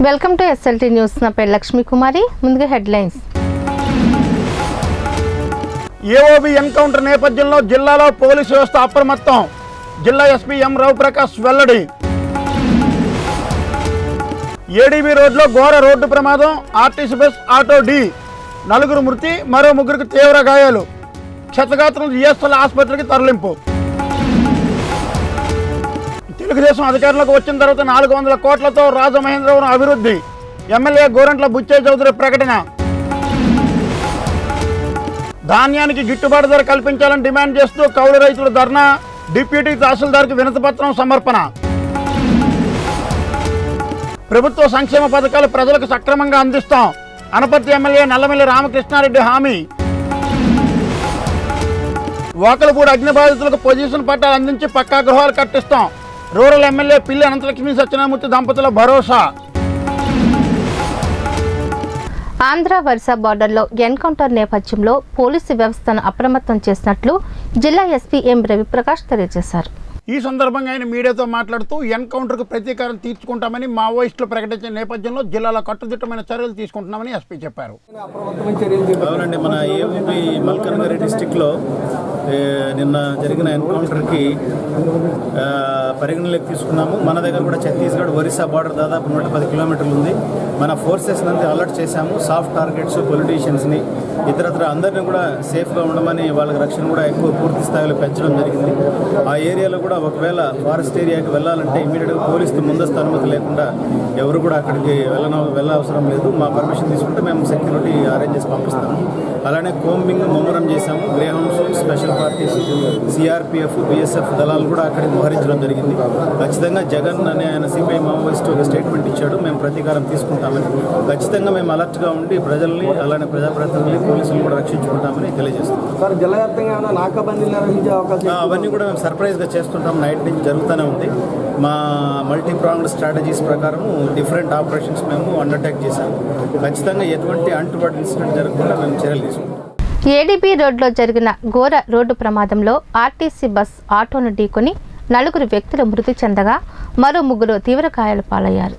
Welcome to SLT news. నా పేరు లక్ష్మీ కుమారి. ముందుగా హెడ్లైన్స్. ఏఓబి ఎన్కౌంటర్ నేపథ్యంలో జిల్లాలో పోలీసు వ్యవస్థ అప్రమత్తం. జిల్లా ఎస్పీ ఎం రవిప్రకాష్ వెల్లడి. ఏడీబీ రోడ్లో ఘోర రోడ్డు ప్రమాదం. ఆర్టీసీ బస్ ఆటో ఢీ. 4 మృతి, మరో 3 తీవ్ర గాయాలు. క్షతగాత్రులు జిఎస్ఎల్ ఆసుపత్రికి తరలింపు. తెలుగుదేశం అధికారంలోకి వచ్చిన తర్వాత 400 కోట్లతో రాజమహేంద్రవరం అభివృద్ధి. ఎమ్మెల్యే గోరంట్ల బుచ్చయ్య చౌదరి ప్రకటన. ధాన్యానికి గిట్టుబాటు ధర కల్పించాలని డిమాండ్ చేస్తూ కౌలు రైతుల ధర్నా. డిప్యూటీ తహసీల్దార్కి వినతిపత్రం సమర్పణ. ప్రభుత్వ సంక్షేమ పథకాలు ప్రజలకు సక్రమంగా అందిస్తాం. అనపర్తి ఎమ్మెల్యే నల్లమిల్లి రామకృష్ణారెడ్డి హామీ. వాకలపూడి అగ్ని బాధితులకు పొజిషన్ పట్టాలు అందించి పక్కా గృహాలు కట్టిస్తాం. రూరల్ ఎమ్మెల్యే పిల్లి అనంతలక్ష్మి సత్యనారాయణమూర్తి దంపతుల భరోసా. ఆంధ్ర వరుస బార్డర్లో ఎన్కౌంటర్ నేపథ్యంలో పోలీసు వ్యవస్థను అప్రమత్తం చేసినట్లు జిల్లా ఎస్పీ ఎం రవిప్రకాష్ తెలియజేశారు. ఈ సందర్భంగా ఆయన మీడియాతో మాట్లాడుతూ ఎన్కౌంటర్కు ప్రతీకారం తీర్చుకుంటామని మావోయిస్టులు ప్రకటించిన నేపథ్యంలో జిల్లాలో కట్టుదిట్టమైన చర్యలు తీసుకుంటున్నామని ఎస్పీ చెప్పారు. అవునండి, మన ఏపీ మల్కాజ్గిరి డిస్టిక్లో నిన్న జరిగిన ఎన్కౌంటర్కి పరిగణలోకి తీసుకున్నాము. మన దగ్గర కూడా ఛత్తీస్గఢ్ ఒరిస్సా బార్డర్ దాదాపు 110 కిలోమీటర్లు ఉంది. మన ఫోర్సెస్ అంతా అలర్ట్ చేశాము. సాఫ్ట్ టార్గెట్స్, పొలిటీషియన్స్ని, ఇతరత్ర అందరినీ కూడా సేఫ్గా ఉండమని వాళ్ళకి రక్షణ కూడా ఎక్కువ పూర్తి స్థాయిలో పెంచడం జరిగింది. ఆ ఏరియాలో కూడా ఒకవేళ ఫారెస్ట్ ఏరియాకి వెళ్ళాలంటే ఇమీడియట్గా పోలీసుతో ముందస్తు అనుమతి లేకుండా ఎవరు కూడా అక్కడికి వెళ్ళవసరం లేదు. మా పర్మిషన్ తీసుకుంటే మేము సెక్యూరిటీ అరేంజ్ చేసి పంపిస్తాము. అలానే కోంబింగ్ ముమ్మరం చేశాము. Greyhounds, special parties, CRPF, BSF దళాలు కూడా అక్కడికి మోహరించడం జరిగింది. ఖచ్చితంగా జగన్ అనే ఆయన సిపిఐ మావోయిస్ట్ ఒక స్టేట్మెంట్ ఇచ్చాడు, మేము ప్రతీకారం తీసుకుంటామని. ఖచ్చితంగా మేము అలర్ట్గా ఉండి ప్రజల్ని, అలానే ప్రజాప్రతినిధుల్ని, పోలీసులు కూడా రక్షించుకుంటామని తెలియజేస్తున్నాం. సార్, జిల్లా వ్యాప్తంగా నాకాబందీలు నిర్వహించే అవకాశం అవన్నీ కూడా మేము సర్ప్రైజ్గా చేస్తుంటాం. నైట్ నుంచి జరుగుతూనే ఉంది. మా మల్టీ ప్రాంగ్డ్ స్ట్రాటజీస్ ప్రకారం డిఫరెంట్ ఆపరేషన్స్ మేము అండర్టేక్ చేశాము. ఖచ్చితంగా ఎటువంటి అంటువర్డ్ ఇన్సిడెంట్ జరగకుండా మేము చర్యలు తీసుకుంటాం. ఏడీబీ రోడ్లో జరిగిన ఘోర రోడ్డు ప్రమాదంలో ఆర్టీసీ బస్ ఆటోను ఢీకొని 4 వ్యక్తులు మృతి చెందగా మరో 3 తీవ్ర గాయాల పాలయ్యారు.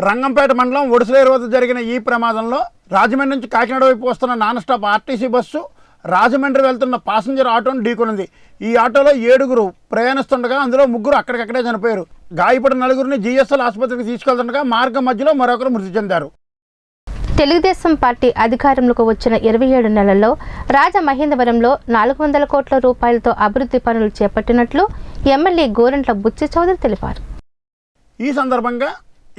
రంగంపేట మండలం ఒడిసలేరు వద్ద జరిగిన ఈ ప్రమాదంలో రాజమండ్రి నుంచి కాకినాడ వైపు వస్తున్న non stop RTC bus Rajahmundry వెళ్తున్న పాసింజర్ ఆటోను ఢీకొనింది. ఈ ఆటోలో 7 ప్రయాణిస్తుండగా అందులో 3 అక్కడికక్కడే చనిపోయారు. గాయపడిన 4 జిఎస్ఎల్ ఆసుపత్రికి తీసుకెళ్తుండగా మార్గం మధ్యలో మరొకరు మృతి చెందారు. తెలుగుదేశం పార్టీ అధికారంలోకి వచ్చిన 27 నెలల్లో రాజమహేంద్రవరంలో 400 కోట్ల రూపాయలతో అభివృద్ధి పనులు చేపట్టినట్లు ఎమ్మెల్యే గోరంట్ల బుచ్చయ్య చౌదరి తెలిపారు. ఈ సందర్భంగా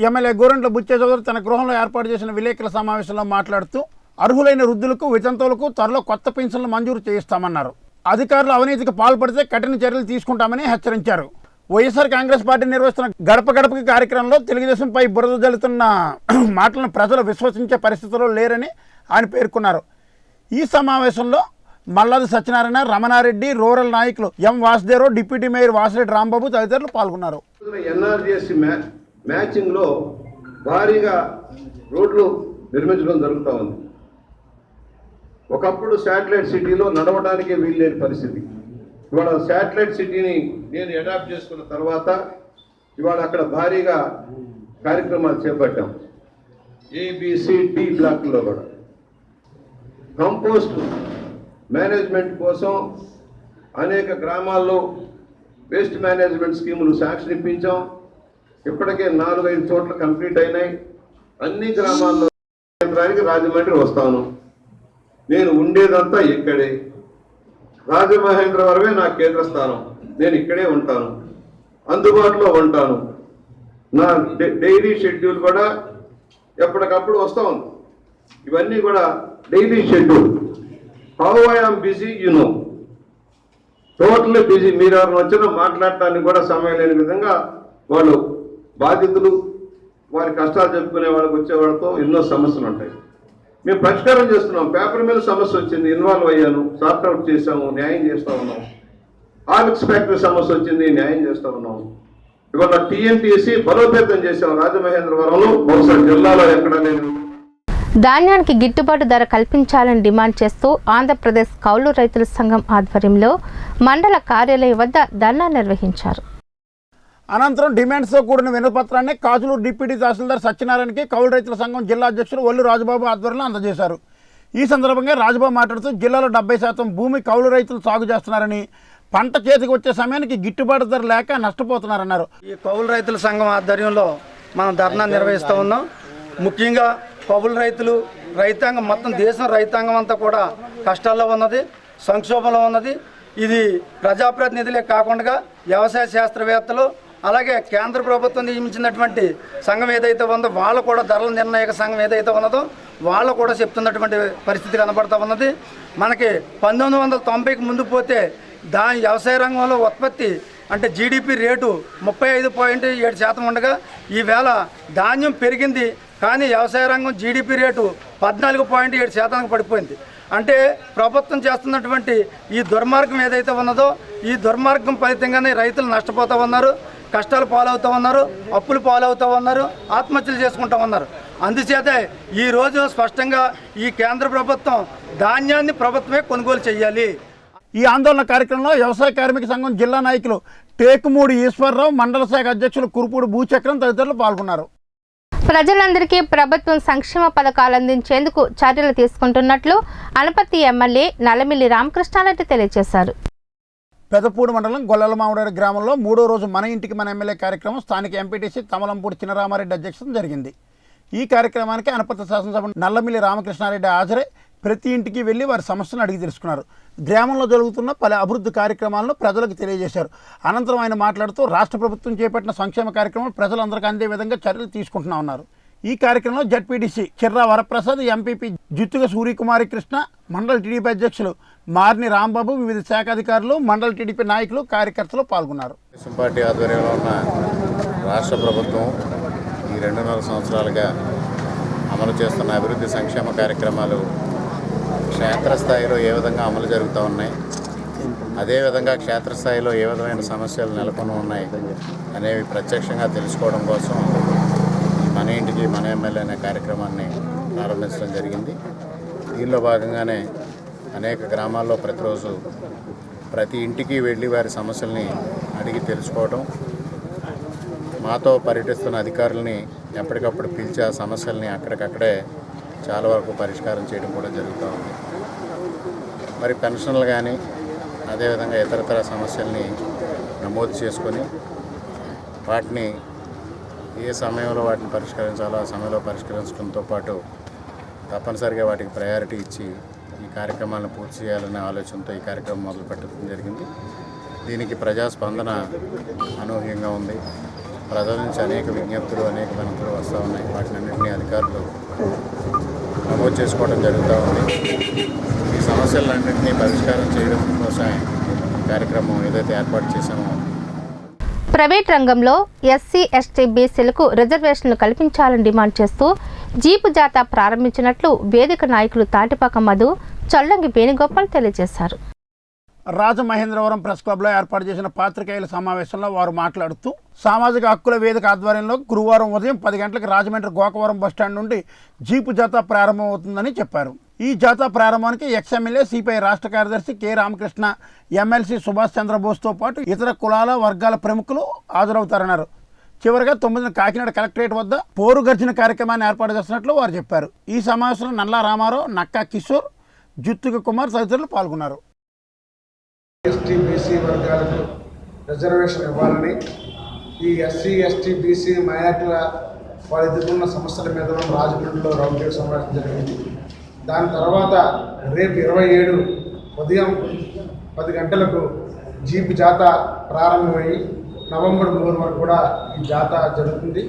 ఎమ్మెల్యే గోరంట్ల బుచ్చయ్య చౌదరి తన గృహంలో ఏర్పాటు చేసిన విలేకరుల సమావేశంలో మాట్లాడుతూ అర్హులైన వృద్ధులకు, వితంతువులకు త్వరలో కొత్త పెన్షన్లు మంజూరు చేయిస్తామన్నారు. అధికారులు అవినీతికి పాల్పడితే కఠిన చర్యలు తీసుకుంటామని హెచ్చరించారు. వైఎస్ఆర్ కాంగ్రెస్ పార్టీ నిర్వహిస్తున్న గడప గడపకి కార్యక్రమంలో తెలుగుదేశంపై బురద జల్లుతున్న మాటలను ప్రజలు విశ్వసించే పరిస్థితుల్లో లేరని ఆయన పేర్కొన్నారు. ఈ సమావేశంలో మల్లాది సత్యనారాయణ, రమణారెడ్డి, రూరల్ నాయకులు ఎం వాసుదేవరావు, డిప్యూటీ మేయర్ వాసిరెడ్డి రాంబాబు తదితరులు పాల్గొన్నారు. ఎన్ఆర్జీఎస్ మ్యాచింగ్లో భారీగా రోడ్లు నిర్మించడం జరుగుతూ ఉంది. ఒకప్పుడు శాటిలైట్ సిటీలో నడవడానికే వీల్లేని పరిస్థితి. ఇవాళ శాటిలైట్ సిటీని నేను అడాప్ట్ చేసుకున్న తర్వాత ఇవాళ అక్కడ భారీగా కార్యక్రమాలు చేపట్టాం. ఏబిసిడి బ్లాక్లో కూడా కంపోస్ట్ మేనేజ్మెంట్ కోసం అనేక గ్రామాల్లో వేస్ట్ మేనేజ్మెంట్ స్కీములు శాంక్షన్ ఇప్పించాం. ఇప్పటికే 4-5 చోట్ల కంప్లీట్ అయినాయి. అన్ని గ్రామాల్లో కేంద్రానికి రాజమండ్రి వస్తాను. నేను ఉండేదంతా ఇక్కడే. రాజమహేంద్రవరమే నా కేంద్ర స్థానం. నేను ఇక్కడే ఉంటాను, అందుబాటులో ఉంటాను. నా డైలీ షెడ్యూల్ కూడా ఎప్పటికప్పుడు వస్తూ ఉంది. ఇవన్నీ కూడా daily schedule. How I am busy, totally busy. మీరు ఎవరిని వచ్చినా మాట్లాడటానికి కూడా సమయం లేని విధంగా వాళ్ళు బాధితులు, వారి కష్టాలు చెప్పుకునే వాళ్ళకి వచ్చేవాళ్ళతో ఎన్నో సమస్యలు ఉంటాయి. మేము పరిష్కారం చేస్తున్నాం. పేపర్ మీద సమస్య వచ్చింది, ఇన్వాల్వ్ అయ్యాను, సార్ట్ అవుట్ చేసాము, న్యాయం చేస్తూ ఉన్నాం. ఆర్మిక్స్ ఫ్యాక్టరీ సమస్య వచ్చింది, న్యాయం చేస్తూ ఉన్నాం. ఇవాళ టీఎన్టీసీ బలోపేతం చేసాం రాజమహేంద్రవరంలో. బహుశా జిల్లాలో ఎక్కడ లేదు. ధాన్యానికి గిట్టుబాటు ధర కల్పించాలని డిమాండ్ చేస్తూ ఆంధ్రప్రదేశ్ కౌలు రైతుల సంఘం ఆధ్వర్యంలో మండల కార్యాలయం వద్ద ధర్నా నిర్వహించారు. అనంతరం డిమాండ్స్తో కూడిన వినపత్రాన్ని కాజులూరు డిప్యూటీ తహసీల్దార్ సత్యనారాయణకి కౌలు రైతుల సంఘం జిల్లా అధ్యక్షులు ఒల్లు రాజబాబు ఆధ్వర్యంలో అందజేశారు. ఈ సందర్భంగా రాజబాబు మాట్లాడుతూ జిల్లాలో 70% భూమి కౌలు రైతులు సాగు చేస్తున్నారని, పంట చేతికి వచ్చే సమయానికి గిట్టుబాటు ధర లేక నష్టపోతున్నారన్నారు. ఈ కౌలు రైతుల సంఘం ఆధ్వర్యంలో మనం ధర్నా నిర్వహిస్తూ ఉన్నాం. ముఖ్యంగా కౌలు రైతులు, రైతాంగం, మొత్తం దేశం రైతాంగం అంతా కూడా కష్టాల్లో ఉన్నది, సంక్షోభంలో ఉన్నది. ఇది ప్రజాప్రతినిధులే కాకుండా వ్యవసాయ శాస్త్రవేత్తలు, అలాగే కేంద్ర ప్రభుత్వం నియమించినటువంటి సంఘం ఏదైతే ఉందో వాళ్ళు కూడా, ధరల నిర్ణాయక సంఘం ఏదైతే ఉన్నదో వాళ్ళు కూడా చెప్తున్నటువంటి పరిస్థితి కనబడుతూ ఉన్నది. మనకి 1990కి ముందు పోతే వ్యవసాయ రంగంలో ఉత్పత్తి అంటే జీడిపి రేటు 35.7% ఉండగా ఈవేళ ధాన్యం పెరిగింది, కానీ వ్యవసాయ రంగం జీడిపి రేటు 14.7% పడిపోయింది. అంటే ప్రభుత్వం చేస్తున్నటువంటి ఈ దుర్మార్గం ఏదైతే ఉన్నదో ఈ దుర్మార్గం ఫలితంగానే రైతులు నష్టపోతూ ఉన్నారు, కష్టాలు పాలవుతూ ఉన్నారు, అప్పులు పాలవుతూ ఉన్నారు, ఆత్మహత్యలు చేసుకుంటూ ఉన్నారు. అందుచేత ఈరోజు స్పష్టంగా ఈ కేంద్ర ప్రభుత్వం ధాన్యాన్ని ప్రభుత్వమే కొనుగోలు చేయాలి. ఈ ఆందోళన కార్యక్రమంలో వ్యవసాయ కార్మిక సంఘం జిల్లా నాయకులు టేకుమూడి ఈశ్వరరావు, మండల శాఖ అధ్యక్షులు కురుపూడి భూచక్రం తదితరులు పాల్గొన్నారు. ప్రజలందరికీ ప్రభుత్వం సంక్షేమ పథకాలు అందించేందుకు చర్యలు తీసుకుంటున్నట్లు అనపర్తి ఎమ్మెల్యే నల్లమిల్లి రామకృష్ణారెడ్డి తెలియజేశారు. పెదపూడి మండలం గొల్లలమామిడి గ్రామంలో 3వ రోజు మన ఇంటికి మన ఎమ్మెల్యే కార్యక్రమం స్థానిక ఎంపీటీసీ తమలంపూడి చినరామారెడ్డి అధ్యక్షతన జరిగింది. ఈ కార్యక్రమానికి అనపర్తి శాసనసభ నల్లమిల్లి రామకృష్ణారెడ్డి హాజరై ప్రతి ఇంటికి వెళ్లి వారి సమస్యలను అడిగి తెలుసుకున్నారు. గ్రామంలో జరుగుతున్న పలు అభివృద్ధి కార్యక్రమాలను ప్రజలకు తెలియజేశారు. అనంతరం ఆయన మాట్లాడుతూ రాష్ట్ర ప్రభుత్వం చేపట్టిన సంక్షేమ కార్యక్రమాలు ప్రజలందరికీ అందే విధంగా చర్యలు తీసుకుంటున్నామన్నారు. ఈ కార్యక్రమంలో జడ్పీటీసీ చిర్రా వరప్రసాద్, ఎంపీపీ జుత్తుగ సూర్యకుమారి కృష్ణ, మండల టీడీపీ అధ్యక్షులు మార్ని రాంబాబు, వివిధ శాఖ అధికారులు, మండల టీడీపీ నాయకులు, కార్యకర్తలు పాల్గొన్నారు. పార్టీ ఆధ్వర్యంలో ఉన్న రాష్ట్ర ప్రభుత్వం ఈ 2.5 సంవత్సరాలుగా అమలు చేస్తున్న అభివృద్ధి సంక్షేమ కార్యక్రమాలు క్షేత్రస్థాయిలో ఏ విధంగా అమలు జరుగుతూ ఉన్నాయి, అదేవిధంగా క్షేత్రస్థాయిలో ఏ విధమైన సమస్యలు నెలకొని ఉన్నాయి అనేవి ప్రత్యక్షంగా తెలుసుకోవడం కోసం మన ఇంటికి మన ఎమ్మెల్యే అనే కార్యక్రమాన్ని ప్రారంభించడం జరిగింది. దీనిలో భాగంగానే అనేక గ్రామాల్లో ప్రతిరోజు ప్రతి ఇంటికి వెళ్ళి వారి సమస్యల్ని అడిగి తెలుసుకోవడం, మాతో పర్యటిస్తున్న అధికారులని ఎప్పటికప్పుడు పిలిచి ఆ సమస్యల్ని అక్కడికక్కడే చాలా వరకు పరిష్కారం చేయడం కూడా జరుగుతూ ఉంది. మరి పెన్షన్లు కానీ అదేవిధంగా ఇతరతర సమస్యల్ని నమోదు చేసుకొని వాటిని ఏ సమయంలో వాటిని పరిష్కరించాలో ఆ సమయంలో పరిష్కరించడంతో పాటు తప్పనిసరిగా వాటికి ప్రయారిటీ ఇచ్చి ఈ కార్యక్రమాలను పూర్తి చేయాలనే ఆలోచనతో ఈ కార్యక్రమం మొదలుపెట్టడం జరిగింది. దీనికి ప్రజాస్పందన అనూహ్యంగా ఉంది. ప్రజల నుంచి అనేక విజ్ఞప్తులు, అనేక వినతులు వస్తూ ఉన్నాయి. వాటినన్నింటినీ అధికారులు నమోదు చేసుకోవడం జరుగుతూ ఉంది. ఈ సమస్యలన్నింటినీ పరిష్కారం చేయడం కోసం కార్యక్రమం ఏదైతే ఏర్పాటు చేశామో, ప్రైవేట్ రంగంలో ఎస్సీ, ఎస్టీ, బీసీలకు రిజర్వేషన్లు కల్పించాలని డిమాండ్ చేస్తూ జీపు జాథా ప్రారంభించినట్లు వేదిక నాయకులు తాటిపాక మధు, చల్లంగి వేణుగోపాల్ తెలియజేశారు. రాజమహేంద్రవరం ప్రెస్ క్లబ్లో ఏర్పాటు చేసిన పాత్రికేయుల సమావేశంలో వారు మాట్లాడుతూ సామాజిక హక్కుల వేదిక ఆధ్వర్యంలో గురువారం ఉదయం 10 గంటలకు రాజమండ్రి గోకవరం బస్టాండ్ నుండి జీపు జాథా ప్రారంభమవుతుందని చెప్పారు. ఈ జాథా ప్రారంభానికి ఎక్స్ఎమ్మెల్యే సిపిఐ రాష్ట్ర కార్యదర్శి కె రామకృష్ణ, ఎమ్మెల్సీ సుభాష్ చంద్రబోస్తో పాటు ఇతర కులాల వర్గాల ప్రముఖులు హాజరవుతారన్నారు. చివరిగా 9న కాకినాడ కలెక్టరేట్ వద్ద పోరు గర్జన కార్యక్రమాన్ని ఏర్పాటు చేస్తున్నట్లు వారు చెప్పారు. ఈ సమావేశంలో నల్లా రామారావు, నక్కా కిషోర్, జుత్తుగ కుమార్ తదితరులు పాల్గొన్నారు. ఎస్టీ, బీసీ వర్గాలకు రిజర్వేషన్ ఇవ్వాలని, ఈ ఎస్సీ, ఎస్టీ, బీసీ మైనార్టీల వాళ్ళు ఎదుర్కొన్న సమస్యల మీద రాజమండ్రిలో రౌండ్ టేబుల్ సమావేశం జరిగింది. దాని తర్వాత రేపు 27 ఉదయం 10 గంటలకు జీప్ జాథా ప్రారంభమయ్యి నవంబర్ 3 వరకు కూడా ఈ జాథా జరుగుతుంది.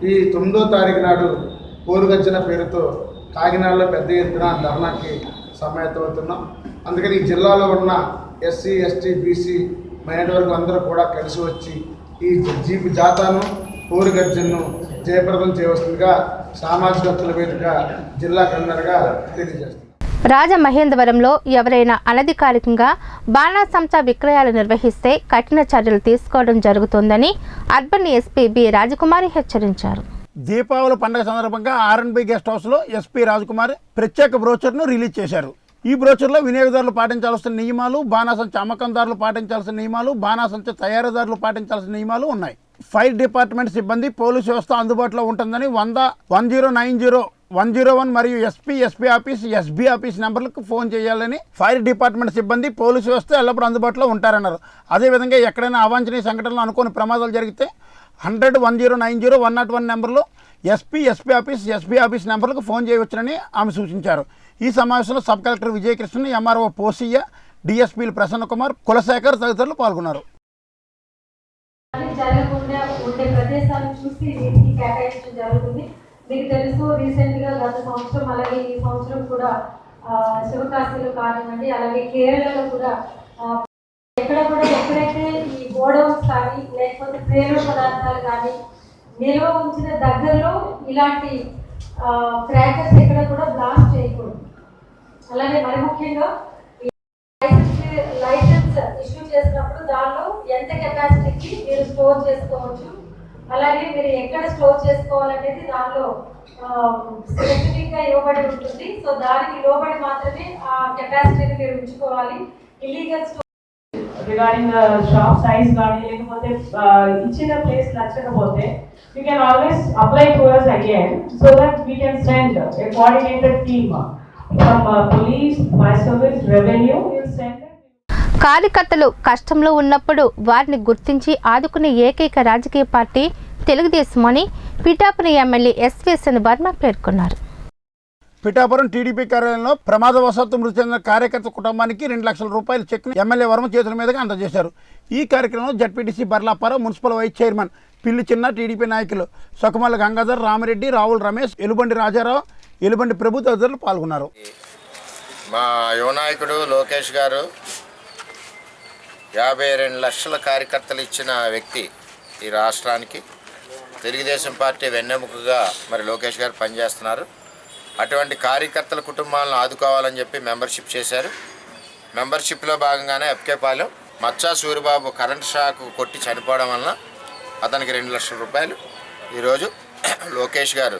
ఈ 9వ తారీఖు నాడు పోరుగర్జన పేరుతో కాకినాడలో పెద్ద ఎత్తున ధర్నాకి సమాయత్తమవుతున్నాం. అందుకని ఈ జిల్లాలో ఉన్న ఎస్సీ, ఎస్టీ, బీసీ మైనార్టీ వర్గం అందరూ కూడా కలిసి వచ్చి ఈ జీపు జాథాను, పోరుగర్జనను జయప్రదం చేయవలసిందిగా సామాజిక హక్కుల వేదిక జిల్లా కన్వీనర్గా తెలియజేస్తుంది. రాజమహేంద్రవరంలో ఎవరైనా అనధికారికంగా బాణాసంచా విక్రయాలు నిర్వహిస్తే కఠిన చర్యలు తీసుకోవడం జరుగుతుందని అర్బన్ ఎస్పీ బి రాజకుమారి హెచ్చరించారు. దీపావళి పండుగ సందర్భంగా ఆర్ఎన్బి గెస్ట్ హౌస్లో ఎస్పీ రాజకుమారి ప్రత్యేక బ్రోచర్ను రిలీజ్ చేశారు. ఈ బ్రోచర్లో వినియోగదారులు పాటించాల్సిన నియమాలు, బాణాసంచా అమ్మకందారులు పాటించాల్సిన నియమాలు, బాణాసంచా తయారీదారులు పాటించాల్సిన నియమాలు ఉన్నాయి. ఫైర్ డిపార్ట్మెంట్ సిబ్బంది పోలీసు వ్యవస్థ అందుబాటులో ఉంటుందని 100 190 101 మరియు ఎస్పీ ఆఫీస్ ఎస్బీ ఆఫీస్ నెంబర్లకు ఫోన్ చేయాలని ఫైర్ డిపార్ట్మెంట్ సిబ్బంది పోలీసు వ్యవస్థ ఎల్లప్పుడూ అందుబాటులో ఉంటారన్నారు. అదేవిధంగా ఎక్కడైనా అవాంఛనీయ సంఘటనలు అనుకోని ప్రమాదాలు జరిగితే 100 190 101 నెంబర్లు ఎస్పీ ఆఫీస్ ఎస్బీ ఆఫీస్ నెంబర్లకు ఫోన్ చేయవచ్చునని ఆమె సూచించారు. ఈ సమావేశంలో sub collector Vijayakrishna, MRO Posiyya, డిఎస్పీలు ప్రసన్న కుమార్, కులశేఖర్ తదితరులు పాల్గొన్నారు. జరగకుండా ఉండే ప్రదేశాలను చూసి వీటికి కేటాయించడం జరుగుతుంది. మీకు తెలుసు, రీసెంట్ గా గత సంవత్సరం అలాగే ఈ సంవత్సరం కూడా శివకాశీలో కానివ్వండి, అలాగే కేరళలో కూడా ఎక్కడైతే ఈ గోడౌన్స్ కానీ లేకపోతే ప్రేరణ పదార్థాలు కానీ నిల్వ ఉంచిన దగ్గరలో ఇలాంటి క్రాకర్స్ ఎక్కడ కూడా బ్లాస్ట్ చేయకూడదు. అలాగే మరి ముఖ్యంగా లైసెన్స్ ఇష్యూ చేసినప్పుడు దానిలో ఎంత కెపాసిటీకి మీరు స్టోర్ చేసుకోవచ్చు, అలాగే మీరు ఎక్కడ స్టోర్ చేసుకోవాలనేది దానిలో స్పెసిఫిక్ గా ఇవ్వబడి ఉంటుంది. సో దానికి లోబడి మాత్రమే ఆ కెపాసిటీని మీరు ఉంచుకోవాలి. Illegal store regarding shop size కానీ లేకపోతే ఇచ్చిన ప్లేస్ నచ్చకపోతే you can always apply to us again so that we can send a coordinated team from police, fire service, revenue. We'll send కార్యకర్తలు కష్టంలో ఉన్నప్పుడు వారిని గుర్తించి ఆదుకునే ఏకైక రాజకీయ పార్టీ తెలుగుదేశం అని పిఠాపురం ఎమ్మెల్యే ఎస్వేసన్ వర్మ పేర్కొన్నారు. పిఠాపురం టీడీపీ కార్యాలయంలో ప్రమాదవశాత్తు మృతి చెందిన కార్యకర్త కుటుంబానికి 2 లక్షల రూపాయల చెక్ను ఎమ్మెల్యే వర్మ చేతుల మీదుగా అందజేశారు. ఈ కార్యక్రమంలో జడ్పీటీసీ బర్లాపారావు, మున్సిపల్ వైస్ చైర్మన్ పిల్లి చిన్న, టీడీపీ నాయకులు సుఖమల్ల గంగాధర్, రామిరెడ్డి, రావుల రమేష్, ఎలుబండి రాజారావు, ఎలుబండి ప్రభు తదితరులు పాల్గొన్నారు. మా యువ నాయకుడు లోకేష్ గారు 52 లక్షల కార్యకర్తలు ఇచ్చిన వ్యక్తి ఈ రాష్ట్రానికి. తెలుగుదేశం పార్టీ వెన్నెముకగా మరి లోకేష్ గారు పనిచేస్తున్నారు. అటువంటి కార్యకర్తల కుటుంబాలను ఆదుకోవాలని చెప్పి మెంబర్షిప్ చేశారు. మెంబర్షిప్లో భాగంగానే ఎఫ్కేపాలెం మచ్చా సూరిబాబు కరెంట్ షాక్ కొట్టి చనిపోవడం వలన అతనికి 2 లక్షల రూపాయలు ఈరోజు లోకేష్ గారు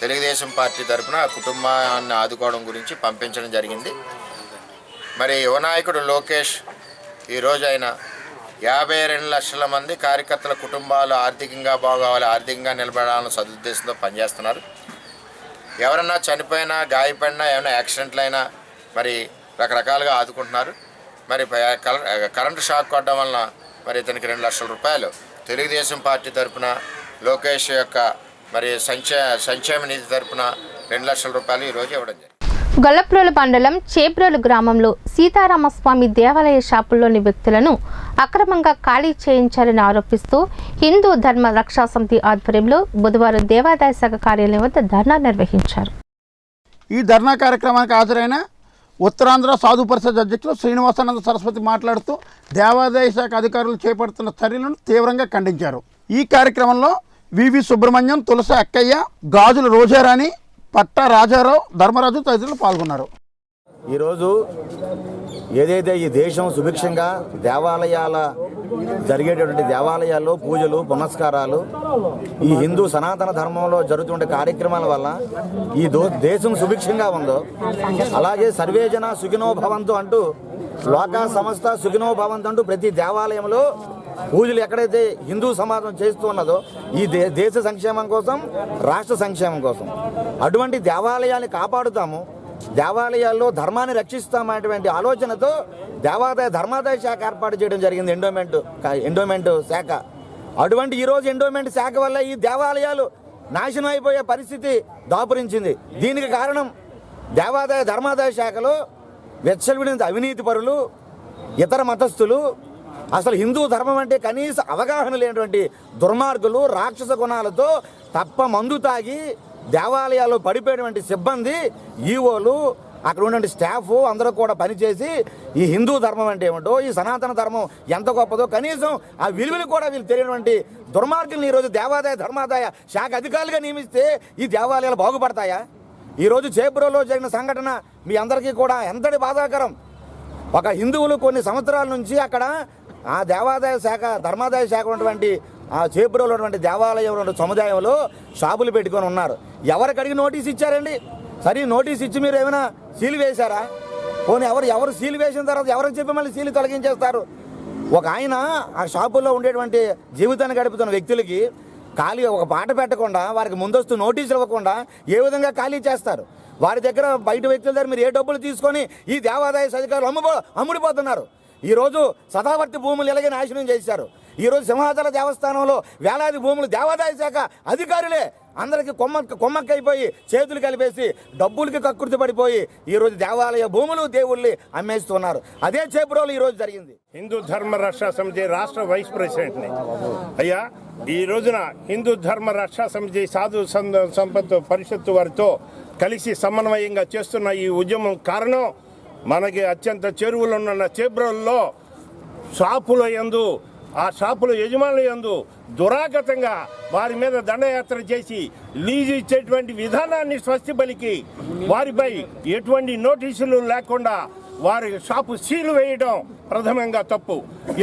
తెలుగుదేశం పార్టీ తరఫున ఆ కుటుంబాన్ని ఆదుకోవడం గురించి పంపించడం జరిగింది. మరి యువ నాయకుడు లోకేష్ ఈరోజు ఆయన 52 లక్షల మంది కార్యకర్తల కుటుంబాలు ఆర్థికంగా బాగోవాలి, ఆర్థికంగా నిలబడాలని సదుద్దేశంతో పనిచేస్తున్నారు. ఎవరన్నా చనిపోయినా, గాయపడినా, ఏమైనా యాక్సిడెంట్లు అయినా మరి రకరకాలుగా ఆదుకుంటున్నారు. మరి కరెంటు షాక్ కొట్టడం వలన మరి ఇతనికి 2 లక్షల రూపాయలు తెలుగుదేశం పార్టీ తరఫున లోకేష్ యొక్క మరి సంక్షేమ నిధి తరఫున 2 లక్షల రూపాయలు ఈరోజు ఇవ్వడం జరిగింది. గొల్లప్రోలు మండలం చేబ్రోలు గ్రామంలో సీతారామస్వామి దేవాలయ షాపుల్లోని వ్యక్తులను అక్రమంగా ఖాళీ చేయించారని ఆరోపిస్తూ హిందూ ధర్మ రక్షా సమితి ఆధ్వర్యంలో బుధవారం దేవాదాయ శాఖ కార్యాలయం వద్ద ధర్నా నిర్వహించారు. ఈ ధర్నా కార్యక్రమానికి హాజరైన ఉత్తరాంధ్ర సాధు పరిషత్ అధ్యక్షులు శ్రీనివాసానంద సరస్వతి మాట్లాడుతూ దేవాదాయ శాఖ అధికారులు చేపడుతున్న చర్యలను తీవ్రంగా ఖండించారు. ఈ కార్యక్రమంలో వివి సుబ్రహ్మణ్యం, తులసి అక్కయ్య, గాజుల రోజారాణి, పట్ట రాజారావు, ధర్మరాజు తదితరులు పాల్గొన్నారు. ఈరోజు ఏదైతే ఈ దేశం సుభిక్షంగా జరిగేటటువంటి దేవాలయాల్లో పూజలు, పునస్కారాలు, ఈ హిందూ సనాతన ధర్మంలో జరుగుతుండే కార్యక్రమాల వల్ల ఈ దేశం సుభిక్షంగా ఉందో, అలాగే సర్వేజన సుఖినో భవంతు అంటూ లోకా సంస్థ సుఖినో భవంతు అంటూ ప్రతి దేవాలయంలో పూజలు ఎక్కడైతే హిందూ సమాజం చేస్తూ ఉన్నదో ఈ దేశ సంక్షేమం కోసం, రాష్ట్ర సంక్షేమం కోసం అటువంటి దేవాలయాన్ని కాపాడుతాము, దేవాలయాల్లో ధర్మాన్ని రక్షిస్తామనేటువంటి ఆలోచనతో ధర్మాదాయ శాఖ ఏర్పాటు చేయడం జరిగింది. ఎండోమెంట్ శాఖ. అటువంటి ఈరోజు ఎండోమెంట్ శాఖ వల్ల ఈ దేవాలయాలు నాశనం అయిపోయే పరిస్థితి దాపురించింది. దీనికి కారణం ధర్మాదాయ శాఖలో వెచ్చలవిడిన అవినీతి పరులు, ఇతర మతస్థులు, అసలు హిందూ ధర్మం అంటే కనీస అవగాహన లేనటువంటి దుర్మార్గులు, రాక్షస గుణాలతో తప్ప మందు తాగి దేవాలయాల్లో పడిపోయినటువంటి సిబ్బంది, ఈవోలు, అక్కడ ఉన్నటువంటి స్టాఫ్ అందరూ కూడా పనిచేసి ఈ హిందూ ధర్మం అంటే ఏమిటో, ఈ సనాతన ధర్మం ఎంత గొప్పదో కనీసం ఆ విలువలు కూడా వీళ్ళు తెలియనటువంటి దుర్మార్గులను ఈరోజు ధర్మాదాయ శాఖ అధికారులుగా నియమిస్తే ఈ దేవాలయాలు బాగుపడతాయా? ఈరోజు చేబ్రోలో జరిగిన సంఘటన మీ అందరికీ కూడా ఎంతటి బాధాకరం. ఒక హిందువులు కొన్ని సంవత్సరాల నుంచి అక్కడ ఆ ధర్మాదాయ శాఖ ఉన్నటువంటి ఆ చేబ్రోలో ఉన్నటువంటి దేవాలయం సముదాయంలో షాపులు పెట్టుకొని ఉన్నారు. ఎవరికి అడిగి నోటీస్ ఇచ్చారండి? సరే, నోటీస్ ఇచ్చి మీరు ఏమైనా సీలు వేశారా? పోనీ ఎవరు సీలు వేసిన తర్వాత ఎవరికి చెప్పి మళ్ళీ సీలు తొలగించేస్తారు? ఒక ఆయన ఆ షాపుల్లో ఉండేటువంటి జీవితాన్ని గడుపుతున్న వ్యక్తులకి ఖాళీ ఒక పాట పెట్టకుండా వారికి ముందస్తు నోటీసులు ఇవ్వకుండా ఏ విధంగా ఖాళీ చేస్తారు? వారి దగ్గర బయట వ్యక్తుల దగ్గర మీరు ఏ డబ్బులు తీసుకొని ఈ దేవాదాయ అధికారులు అమ్ముడిపోతున్నారు. ఈరోజు సదావర్తి భూములు ఎలాగే నాశనం చేశారు. ఈరోజు సింహాచల దేవస్థానంలో వేలాది భూములు దేవాదాయ శాఖ అధికారులే అందరికి కొమ్మక్కైపోయి చేతులు కలిపేసి డబ్బులకి కక్కుర్తి పడిపోయి ఈరోజు దేవాలయ భూములు దేవుళ్ళని అమ్మేస్తున్నారు. అదే చేపురోలు ఈరోజు జరిగింది. హిందూ ధర్మ రక్షా సమితి రాష్ట్ర వైస్ ప్రెసిడెంట్ని. అయ్యా, ఈ రోజున హిందూ ధర్మ రక్షా సమితి సాధు సంపత్ పరిషత్తు వారితో కలిసి సమన్వయంగా చేస్తున్న ఈ ఉద్యమం కారణం మనకి అత్యంత చెరువులు ఉన్న చేబ్రోల్లో షాపుల యందు ఆ షాపుల యజమానుల యందు దురాగతంగా వారి మీద దండయాత్ర చేసి లీజు ఇచ్చేటువంటి విధానాన్ని స్వస్తి పలికి వారిపై ఎటువంటి నోటీసులు లేకుండా వారి షాపు సీలు వేయడం ప్రథమంగా తప్పు.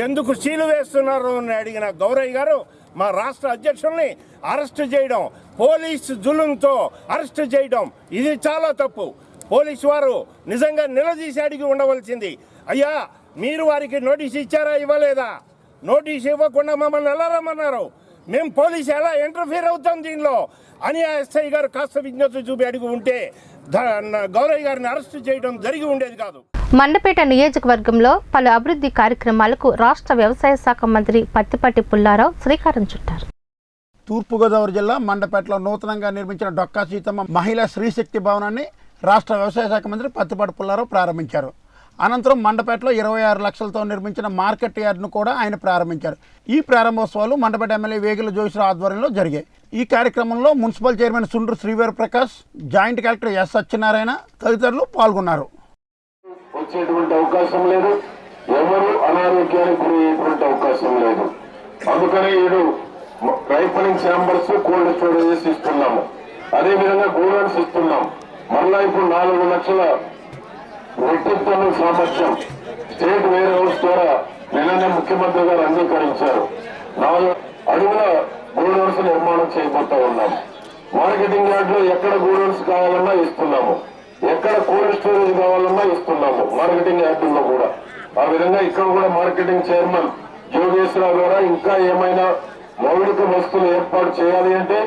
ఎందుకు సీలు వేస్తున్నారు అని అడిగిన గౌరయ్య గారు మా రాష్ట్ర అధ్యక్షుల్ని అరెస్టు చేయడం, పోలీసు జులుంతో అరెస్టు చేయడం ఇది చాలా తప్పు. పోలీసు వారు నిజంగా నిలదీసి అడిగి ఉండవలసింది. అయ్యా, మీరు వారికి నోటీసు ఇచ్చారా, ఇవ్వలేదా? నోటీసు ఇవ్వకుండా మమ్మల్ని ఎలా రమ్మన్నారు? మేము పోలీసు ఎలా ఇంటర్ఫీర్ అవుతాం దీనిలో అని ఎస్ఐ గారు కాస్త విజ్ఞత చూపి అడిగి ఉంటే గౌరయ్య గారిని అరెస్టు చేయడం జరిగి ఉండేది కాదు. మండపేట నియోజకవర్గంలో పలు అభివృద్ధి కార్యక్రమాలకు రాష్ట్ర వ్యవసాయ శాఖ మంత్రి పత్తిపాటి పుల్లారావు శ్రీకారం చుట్టారు. తూర్పుగోదావరి జిల్లా మండపేటలో నూతనంగా నిర్మించిన డొక్కా సీతమ్మ మహిళా శ్రీశక్తి భవనాన్ని రాష్ట్ర వ్యవసాయ శాఖ మంత్రి పత్తిపాటి పుల్లారావు ప్రారంభించారు. అనంతరం మండపేటలో 26 లక్షలతో నిర్మించిన మార్కెట్ యార్డ్ను కూడా ఆయన ప్రారంభించారు. ఈ ప్రారంభోత్సవాలు మండపేట ఎమ్మెల్యే వేగుల జోగిశ్రావు ఆధ్వర్యంలో జరిగాయి. ఈ కార్యక్రమంలో municipal chairman Sundru Srivere Prakash, joint collector S Satyanarayana తదితరులు పాల్గొన్నారు. వచ్చేటువంటి అవకాశం లేదు, ఎవరు అనారోగ్యానికి గురయ్యేటువంటి అవకాశం లేదు. అందుకని ఈడు రైపనింగ్ ఛాంబర్స్, కోల్డ్ స్టోరేజెస్ ఇస్తున్నాము. అదేవిధంగా గోడౌన్స్ ఇస్తున్నాం. మళ్ళా ఇప్పుడు 4 లక్షల మెట్రిక్ టన్నుల సామర్థ్యం స్టేట్ వేర్ హౌస్ ద్వారా నిన్ననే ముఖ్యమంత్రి గారు అంగీకరించారు. 4 అడుగుల గోడౌన్స్ నిర్మాణం చేయబోతా ఉన్నాం. మార్కెటింగ్ యార్డ్ లో ఎక్కడ గోడౌన్స్ కావాలన్నా ఇస్తున్నాము, ఎక్కడ కోల్డ్ స్టోరేజ్ కావాలన్నా ఇస్తున్నాము మార్కెటింగ్ యార్డుల్లో కూడా. ఆ విధంగా ఇక్కడ కూడా మార్కెటింగ్ చైర్మన్ యోగేశ్వరరావు ద్వారా ఇంకా ఏమైనా మౌలిక వస్తువులు ఏర్పాటు చేయాలి అంటే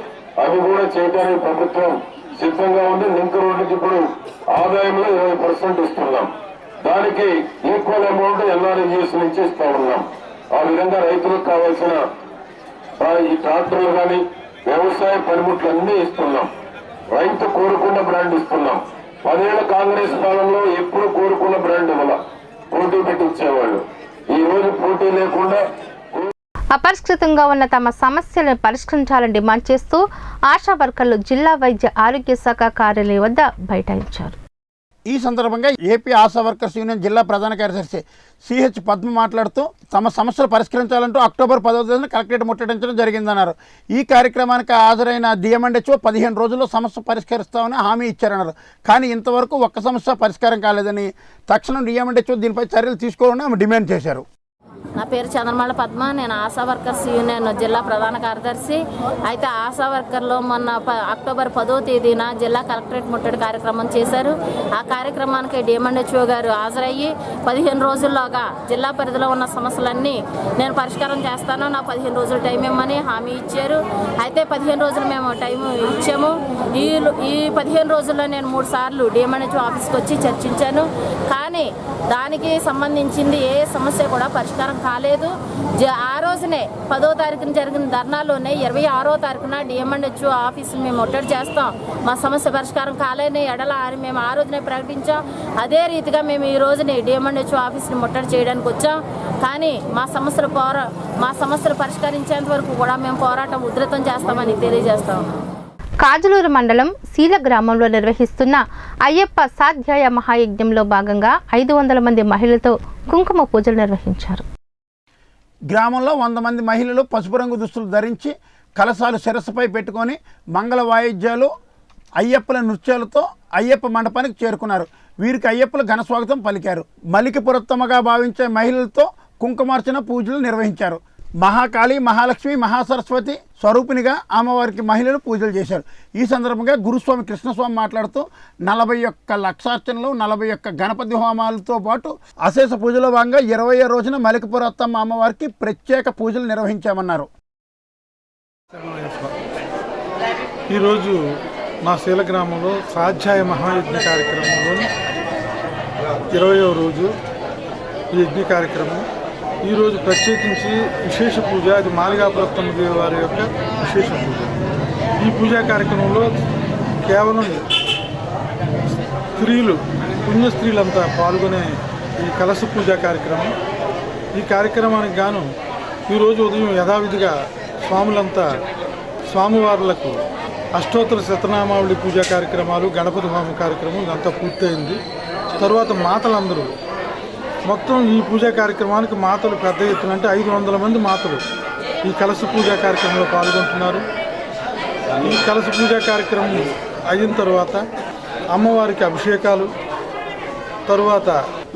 అవి కూడా చేయడానికి ప్రభుత్వం సిద్ధంగా ఉంది. లింక్ రోడ్డుకి ఇప్పుడు ఆదాయంలో 20% ఇస్తున్నాం. దానికి ఈక్వల్ అమౌంట్ ఎన్ఆర్ఈజీఎస్ నుంచి ఇస్తా ఉన్నాం. ఆ విధంగా రైతులకు కావాల్సిన ఈ ట్రాక్టర్లు కానీ వ్యవసాయ పనిముట్లు అన్నీ ఇస్తున్నాం. రైతు కోరుకున్న బ్రాండ్ ఇస్తున్నాం. 10 ఏళ్ల కాంగ్రెస్ పాలనలో ఎప్పుడు కోరుకున్న బ్రాండ్ ఇవ్వాల, పోటీ పెట్టి ఇచ్చేవాళ్ళు. ఈ రోజు పోటీ లేకుండా అపరిష్కృతంగా ఉన్న తమ సమస్యలను పరిష్కరించాలని డిమాండ్ చేస్తూ ఆశా వర్కర్లు జిల్లా వైద్య ఆరోగ్య శాఖ కార్యాలయం వద్ద బైఠాయించారు. ఈ సందర్భంగా ఏపీ ఆశా వర్కర్స్ యూనియన్ జిల్లా ప్రధాన కార్యదర్శి సిహెచ్ పద్మ మాట్లాడుతూ తమ సమస్యలు పరిష్కరించాలంటూ అక్టోబర్ 10వ తేదీన కలెక్టరేట్ ముట్టడించడం జరిగిందన్నారు. ఈ కార్యక్రమానికి హాజరైన డిఎంఎండ్హెచ్ఓ 15 రోజుల్లో సమస్య పరిష్కరిస్తామని హామీ ఇచ్చారన్నారు. కానీ ఇంతవరకు ఒక్క సమస్య పరిష్కారం కాలేదని, తక్షణం డిఎంఎండ్హెచ్ఓ దీనిపై చర్యలు తీసుకోవాలని ఆమె డిమాండ్ చేశారు. నా పేరు చంద్రమల్ల పద్మ. నేను ఆశా వర్కర్స్ యూనియన్ జిల్లా ప్రధాన కార్యదర్శి. అయితే ఆశా వర్కర్లు మొన్న అక్టోబర్ 10వ తేదీన జిల్లా కలెక్టరేట్ ముట్టడి కార్యక్రమం చేశారు. ఆ కార్యక్రమానికి డిఎంఎండ్హెచ్ఓ గారు హాజరయ్యి 15 రోజుల్లోగా జిల్లా పరిధిలో ఉన్న సమస్యలన్నీ నేను పరిష్కారం చేస్తాను, నా 15 రోజులు టైం ఇవ్వమని హామీ ఇచ్చారు. అయితే 15 రోజులు మేము టైం ఇచ్చాము. ఈ 15 రోజుల్లో నేను 3 సార్లు డిఎంఎండ్హెచ్ఓ ఆఫీస్కి వచ్చి చర్చించాను. కానీ దానికి సంబంధించింది ఏ సమస్య కూడా పరిష్కారం కాలేదు. ఆ రోజునే 10వ తారీఖున జరిగిన ధర్నాలోనే 26వ తారీఖున డిఎంఎండ్హెచ్ఓ ఆఫీసులు మేము ముట్టడి చేస్తాం, మా సమస్య పరిష్కారం కాలేని ఎడల అని మేము ఆ రోజునే ప్రకటించాం. అదే రీతిగా మేము ఈ రోజుని డిఎంఎండ్హెచ్ఓ ఆఫీసుని ముట్టడి చేయడానికి వచ్చాం. కానీ మా సమస్యలు పరిష్కరించేంత వరకు కూడా మేము పోరాటం ఉధృతం చేస్తామని తెలియజేస్తాం. కాజలూరు మండలం శీల గ్రామంలో నిర్వహిస్తున్న అయ్యప్ప సాధ్యాయ మహాయజ్ఞంలో భాగంగా 500 మంది మహిళలతో కుంకుమ పూజలు నిర్వహించారు. గ్రామంలో 100 మంది మహిళలు పసుపు రంగు దుస్తులు ధరించి కలశాలు శిరస్సుపై పెట్టుకొని మంగళ వాయిద్యాలు, అయ్యప్పల నృత్యాలతో అయ్యప్ప మండపానికి చేరుకున్నారు. వీరికి అయ్యప్పలు ఘన స్వాగతం పలికారు. మలికి పురోత్తమగా భావించే మహిళలతో కుంకుమార్చన పూజలు నిర్వహించారు. మహాకాళి, మహాలక్ష్మి, మహాసరస్వతి స్వరూపినిగా అమ్మవారికి మహిళలు పూజలు చేశారు. ఈ సందర్భంగా గురుస్వామి కృష్ణస్వామి మాట్లాడుతూ 41 లక్షార్చనలు, 41 గణపతి హోమాలతో పాటు అశేష పూజలో భాగంగా 20వ రోజున మలికపురత్తమ్మ అమ్మవారికి ప్రత్యేక పూజలు నిర్వహించామన్నారు. ఈరోజు మా శీల గ్రామంలో స్వాధ్యాయ మహాయజ్ఞ కార్యక్రమంలో 20వ రోజు ఈ యజ్ఞ కార్యక్రమం. ఈరోజు ప్రత్యేకించి విశేష పూజ, అది మాలికాపురత్తమ్మ దేవి వారి యొక్క విశేష పూజ. ఈ పూజా కార్యక్రమంలో కేవలం స్త్రీలు, పుణ్య స్త్రీలంతా పాల్గొనే ఈ కలశ పూజా కార్యక్రమం. ఈ కార్యక్రమానికి గాను ఈరోజు ఉదయం యథావిధిగా స్వాములంతా స్వామివారులకు అష్టోత్తర శతనామావళి పూజా కార్యక్రమాలు, గణపతి హోమ కార్యక్రమం ఇదంతా పూర్తయింది. తర్వాత మాతలందరూ మొత్తం ఈ పూజా కార్యక్రమానికి మాతలు పెద్ద ఎత్తున, అంటే 500 మంది మాతలు ఈ కలశ పూజా కార్యక్రమంలో పాల్గొంటున్నారు. ఈ కలశ పూజా కార్యక్రమం అయిన తర్వాత అమ్మవారికి అభిషేకాలు, తరువాత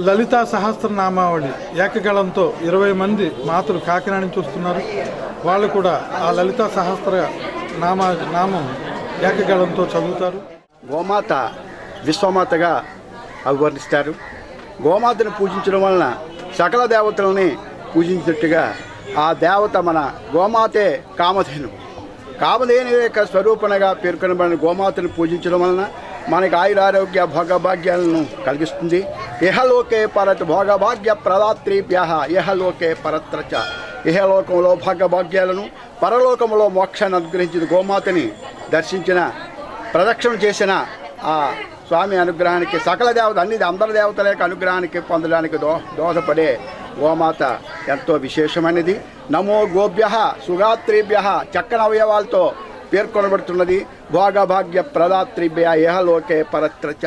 లలితా సహస్రనామావళి ఏకగళంతో 20 మంది మాతలు కాకినాడ నుంచి వస్తున్నారు. వాళ్ళు కూడా ఆ లలితా సహస్ర నామం ఏకగళంతో చదువుతారు. గోమాత విశ్వమాతగా అభివర్ణిస్తారు. గోమాతను పూజించడం వలన సకల దేవతలని పూజించినట్టుగా ఆ దేవత మన గోమాతే కామధేను, కామధేను యొక్క స్వరూపణగా పేర్కొనబడిన గోమాతను పూజించడం వలన మనకి ఆయురారోగ్య భోగభాగ్యాలను కలిగిస్తుంది. ఇహలోకే పరత్ భోగభాగ్య ప్రదాత్రీభ్య ఇహలోకే పరత్రచ. ఇహలోకంలో భాగ్యభాగ్యాలను, పరలోకంలో మోక్షాన్ని అనుగ్రహించిన గోమాతని దర్శించిన, ప్రదక్షిణ చేసిన ఆ స్వామి అనుగ్రహానికి సకల దేవత, అందరి దేవతల యొక్క అనుగ్రహానికి పొందడానికి దోహదపడే గోమాత ఎంతో విశేషమైనది. నమో గోభ్య సుగాత్రీభ్య చక్కని అవయవాలతో పేర్కొనబడుతున్నది. భోగభాగ్య ప్రదాత్రీభ్య ఇహలోకే పరత్రచ.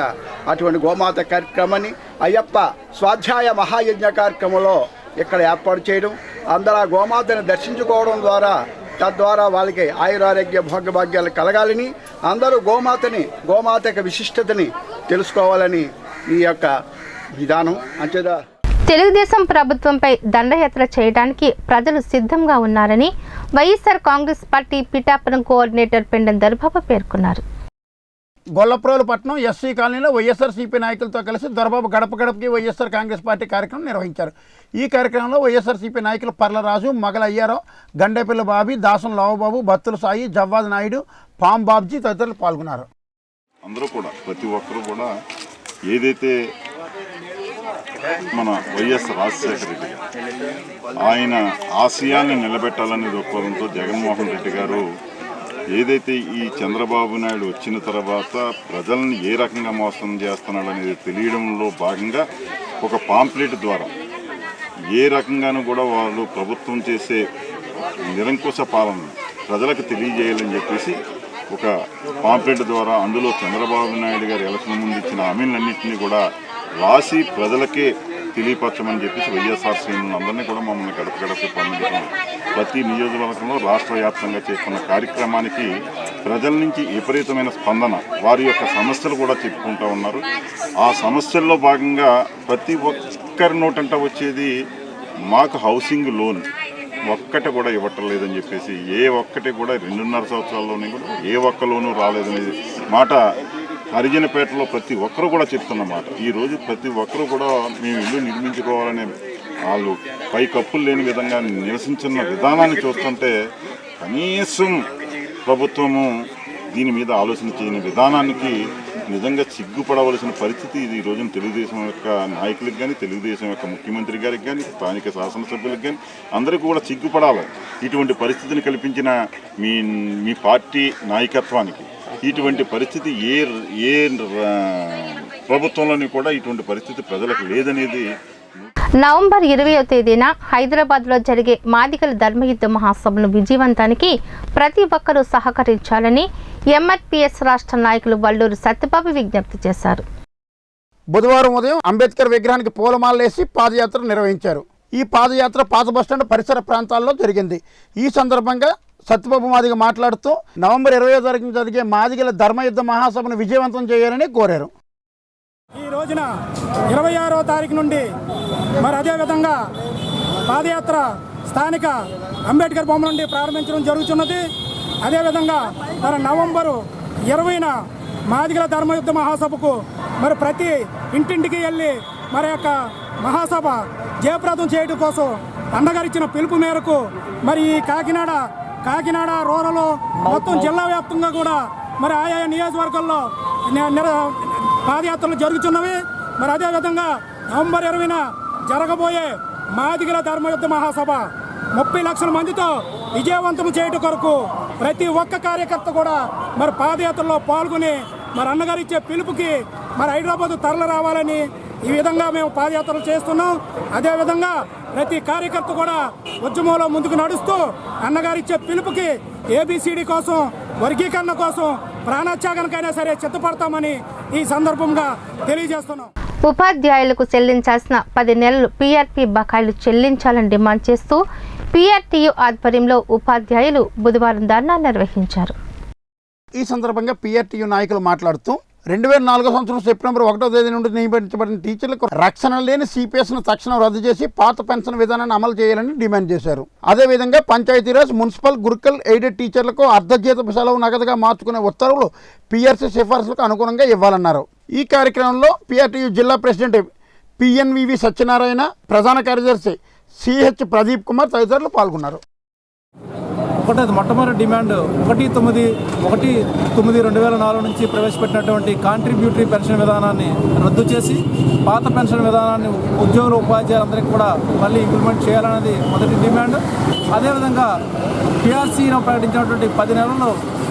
అటువంటి గోమాత కార్యక్రమాన్ని అయ్యప్ప స్వాధ్యాయ మహాయజ్ఞ కార్యక్రమంలో ఇక్కడ ఏర్పాటు చేయడం, అందరూ ఆ గోమాతను దర్శించుకోవడం ద్వారా తద్వారా వాళ్ళకి ఆయురారోగ్య భోగభాగ్యాలు కలగాలని, అందరూ గోమాత యొక్క విశిష్టతని తెలుసుకోవాలని ఈ యొక్క విధానం. అంతేదా తెలుగుదేశం ప్రభుత్వంపై దండయాత్ర చేయడానికి ప్రజలు సిద్ధంగా ఉన్నారని వైఎస్ఆర్ కాంగ్రెస్ పార్టీ పిఠాపురం కోఆర్డినేటర్ పెండెం దర్బాబు పేర్కొన్నారు. గొల్లప్రోలు పట్టణం ఎస్సీ కాలనీలో వైఎస్ఆర్సీపీ నాయకులతో కలిసి దొరబాబు గడప గడపకి వైఎస్ఆర్ కాంగ్రెస్ పార్టీ కార్యక్రమం నిర్వహించారు. ఈ కార్యక్రమంలో వైఎస్ఆర్సీపీ నాయకులు పర్లరాజు, మగల అయ్యారావు, గండేపల్లి బాబీ, దాసం లావుబాబు, బత్తుల సాయి, జవ్వాద్ నాయుడు, పాం బాబ్జీ తదితరులు పాల్గొన్నారు. అందరూ కూడా ప్రతి ఒక్కరూ కూడా ఏదైతే మన వైఎస్ రాజశేఖర రెడ్డి గారు ఆయన ఆశయాన్ని నిలబెట్టాలనే దృక్పథంతో జగన్మోహన్ రెడ్డి గారు ఏదైతే ఈ చంద్రబాబు నాయుడు వచ్చిన తర్వాత ప్రజల్ని ఏ రకంగా మోసం చేస్తున్నాడు అనేది తెలియడంలో భాగంగా ఒక పాంప్లెట్ ద్వారా ఏ రకంగానూ కూడా వాళ్ళు ప్రభుత్వం చేసే నిరంకుశ పాలన ప్రజలకు తెలియజేయాలని చెప్పేసి ఒక పాంప్లెట్ ద్వారా అందులో చంద్రబాబు నాయుడు గారు ఎలక్షన్ ముందు ఇచ్చిన హామీలన్నింటినీ కూడా రాసి ప్రజలకే తెలియపరచమని చెప్పేసి వైఎస్ఆర్ శ్రేణులను అందరినీ కూడా మమ్మల్ని గడప గడప పంపించడం, ప్రతి నియోజకవర్గంలో రాష్ట్ర వ్యాప్తంగా చేస్తున్న కార్యక్రమానికి ప్రజల నుంచి విపరీతమైన స్పందన, వారి యొక్క సమస్యలు కూడా చెప్పుకుంటూ ఉన్నారు. ఆ సమస్యల్లో భాగంగా ప్రతి ఒక్కరి నోటంట వచ్చేది మాకు హౌసింగ్ లోన్ ఒక్కటి కూడా ఇవ్వటం లేదని చెప్పేసి, ఏ ఒక్కటి కూడా 2.5 సంవత్సరాల్లోనే కూడా ఏ ఒక్క లోను రాలేదనేది మాట హరిజనపేటలో ప్రతి ఒక్కరూ కూడా చెప్తున్న మాట. ఈరోజు ప్రతి ఒక్కరూ కూడా మేము ఇల్లు నిర్మించుకోవాలనే వాళ్ళు పై కప్పులు లేని విధంగా నివసించిన విధానాన్ని చూస్తుంటే కనీసం ప్రభుత్వము దీని మీద ఆలోచన చేయని విధానానికి నిజంగా సిగ్గుపడవలసిన పరిస్థితి ఇది. ఈ రోజున తెలుగుదేశం యొక్క నాయకులకు కానీ, తెలుగుదేశం యొక్క ముఖ్యమంత్రి గారికి కానీ, స్థానిక శాసనసభ్యులకు కానీ అందరికీ కూడా సిగ్గుపడాలి. ఇటువంటి పరిస్థితిని కల్పించిన మీ పార్టీ నాయకత్వానికి ఇటువంటి పరిస్థితి ఏ ప్రభుత్వంలోని కూడా ఇటువంటి పరిస్థితి ప్రజలకు లేదనేది. నవంబర్ 20వ తేదీన హైదరాబాద్లో జరిగే మాదిగల ధర్మయుద్ధ మహాసభను విజయవంతానికి ప్రతి ఒక్కరూ సహకరించాలని ఎంఆర్పీఎస్ రాష్ట్ర నాయకులు వల్లూరు సత్యబాబు విజ్ఞప్తి చేశారు. బుధవారం ఉదయం అంబేద్కర్ విగ్రహానికి పూలమాలలేసి పాదయాత్ర నిర్వహించారు. ఈ పాదయాత్ర పాత బస్టాండ్ పరిసర ప్రాంతాల్లో జరిగింది. ఈ సందర్భంగా సత్యబాబు మాదిగ మాట్లాడుతూ నవంబర్ 20వ తారీఖున జరిగే మాదిగల ధర్మయుద్ధ మహాసభను విజయవంతం చేయాలని కోరారు. ఈ రోజున 26వ తారీఖు నుండి మరి అదేవిధంగా పాదయాత్ర స్థానిక అంబేద్కర్ బొమ్మ నుండి ప్రారంభించడం జరుగుతున్నది. అదేవిధంగా మరి నవంబరు 20న మాదిగల ధర్మయుద్ధ మహాసభకు మరి ప్రతి ఇంటింటికి వెళ్ళి మరి యొక్క మహాసభ జయప్రదం చేయడం కోసం అన్నగారు ఇచ్చిన పిలుపు మేరకు మరి ఈ కాకినాడ రూరల్ మొత్తం జిల్లా వ్యాప్తంగా కూడా మరి ఆయా నియోజకవర్గాల్లో పాదయాత్రలు జరుగుతున్నవి. మరి అదేవిధంగా నవంబర్ 20న జరగబోయే మాదిగల ధర్మయుద్ధ మహాసభ 30 లక్షల మందితో విజయవంతం చేయడం కొరకు ప్రతి ఒక్క కార్యకర్త కూడా మరి పాదయాత్రలో పాల్గొని మరి అన్నగారు ఇచ్చే పిలుపుకి మరి హైదరాబాద్ తరలి రావాలని ఈ విధంగా మేము పాదయాత్రలు చేస్తున్నాం. అదేవిధంగా ప్రతి కార్యకర్త కూడా ఉద్యమంలో ముందుకు నడుస్తూ అన్నగారు ఇచ్చే పిలుపుకి ఏబిసిడి కోసం, వర్గీకరణ కోసం ప్రాణత్యాగానికైనా సరే చిత్తపడతామని ఈ సందర్భంగా తెలియజేస్తున్నాం. ఉపాధ్యాయులకు చెల్లించాల్సిన 10 నెలలు పీఆర్పీ బకాయిలు చెల్లించాలని డిమాండ్ చేస్తూ పీఆర్టీయూ ఆధ్వర్యంలో ఉపాధ్యాయులు బుధవారం ధర్నా నిర్వహించారు. ఈ సందర్భంగా పీఆర్టీయూ నాయకులు మాట్లాడుతూ 2004 సంవత్సరం సెప్టెంబర్ 1వ తేదీ నుండి నియమించబడిన టీచర్లకు రక్షణ లేని సిపిఎస్ను తక్షణం రద్దు చేసి పాత పెన్షన్ విధానాన్ని అమలు చేయాలని డిమాండ్ చేశారు. అదేవిధంగా పంచాయతీరాజ్, మున్సిపల్, గురుకుల్, ఎయిడెడ్ టీచర్లకు అర్ధజీత సెలవు నగదుగా మార్చుకునే ఉత్తర్వులు పీఆర్సీ సిఫార్సులకు అనుగుణంగా ఇవ్వాలన్నారు. ఈ కార్యక్రమంలో పీఆర్టీయూ జిల్లా ప్రెసిడెంట్ పిఎన్వివి సత్యనారాయణ, ప్రధాన కార్యదర్శి సిహెచ్ ప్రదీప్ కుమార్ తదితరులు పాల్గొన్నారు. మొట్టమొదటి డిమాండ్ 1/9/2004 నుంచి ప్రవేశపెట్టినటువంటి కాంట్రిబ్యూటరీ పెన్షన్ విధానాన్ని రద్దు చేసి పాత పెన్షన్ విధానాన్ని ఉద్యోగులు, ఉపాధ్యాయులందరికీ కూడా మళ్ళీ ఇంప్లిమెంట్ చేయాలన్నది మొదటి డిమాండ్. అదేవిధంగా పిఆర్సీలో ప్రకటించినటువంటి 10 నెలల్లో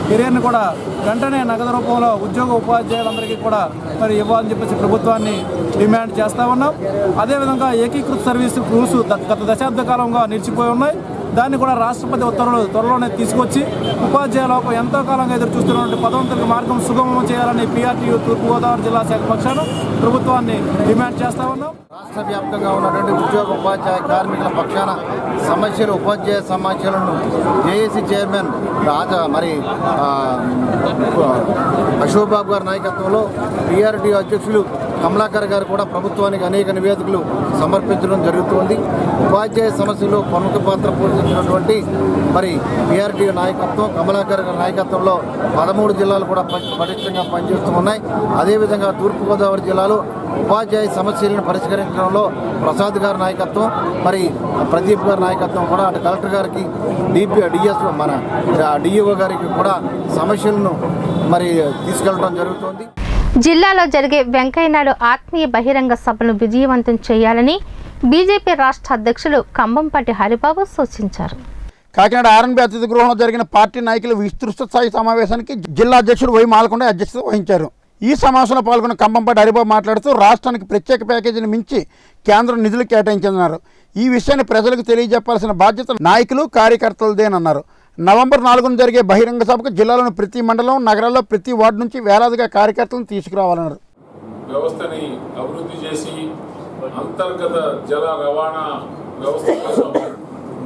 కెరీర్ని కూడా వెంటనే నగదు రూపంలో ఉద్యోగ ఉపాధ్యాయులందరికీ కూడా మరి ఇవ్వాలని చెప్పేసి ప్రభుత్వాన్ని డిమాండ్ చేస్తూ ఉన్నాం. అదేవిధంగా ఏకీకృత సర్వీస్ రూల్స్ గత దశాబ్ద కాలంగా నిలిచిపోయి ఉన్నాయి. దాన్ని కూడా రాష్ట్రపతి ఉత్తర్వులు త్వరలోనే తీసుకొచ్చి ఉపాధ్యాయులకు ఎంతో కాలంగా ఎదురు చూస్తున్నటువంటి పదోన్నతులకు మార్గం సుగమం చేయాలని పీఆర్టీయూ తూర్పుగోదావరి జిల్లా శాఖ పక్షాన ప్రభుత్వాన్ని డిమాండ్ చేస్తూ ఉన్నాం. రాష్ట్ర వ్యాప్తంగా ఉన్నటువంటి ఉద్యోగ ఉపాధ్యాయ కార్మికుల పక్షాన సమస్యలు, ఉపాధ్యాయ సమస్యలను జేఏసీ చైర్మన్ అశోక్ బాబు గారి నాయకత్వంలో పీఆర్టీయూ అధ్యక్షులు కమలాకర్ గారు కూడా ప్రభుత్వానికి అనేక నివేదికలు సమర్పించడం జరుగుతుంది. ఉపాధ్యాయ సమస్యల్లో ప్రముఖ పాత్ర పోషించినటువంటి మరి పీఆర్టీయూ నాయకత్వం, కమలాకర్ గారి నాయకత్వంలో 13 జిల్లాలు కూడా పటిష్టంగా పనిచేస్తూ ఉన్నాయి. అదేవిధంగా తూర్పుగోదావరి జిల్లాలో ఉపాధ్యాయ సమస్యలను పరిష్కరించడంలో ప్రసాద్ గారి నాయకత్వం, మరి ప్రదీప్ గారి నాయకత్వం కూడా అటు కలెక్టర్ గారికి, డిఎస్ మన డిఈఓ గారికి కూడా సమస్యలను మరి తీసుకెళ్లడం జరుగుతుంది. జిల్లాలో జరిగే వెంకయ్యనాయుడు ఆత్మీయ బహిరంగ సభను విజయవంతం చేయాలని బీజేపీ రాష్ట్ర అధ్యక్షులు కంబంపాటి హరిబాబు సూచించారు. కాకినాడ ఆర్ఎన్బి అతిథి గృహంలో జరిగిన పార్టీ నాయకుల విస్తృత స్థాయి సమావేశానికి జిల్లా అధ్యక్షుడు వై మాలకొండ అధ్యక్షత వహించారు. ఈ సమావేశంలో పాల్గొన్న కంబంపాటి హరిబాబు మాట్లాడుతూ రాష్ట్రానికి ప్రత్యేక ప్యాకేజీని మించి కేంద్రం నిధులు కేటాయించిందన్నారు. ఈ విషయాన్ని ప్రజలకు తెలియజెప్పాల్సిన బాధ్యత నాయకులు, కార్యకర్తలదేనన్నారు. నవంబర్ 4న జరిగే బహిరంగ సభకు జిల్లాలోని ప్రతి మండలం, నగరాల్లో ప్రతి వార్డు నుంచి వేలాదిగా కార్యకర్తలను తీసుకురావాలన్నారు. వ్యవస్థని అభివృద్ధి చేసి అంతర్గత జల రవాణా వ్యవస్థ కోసం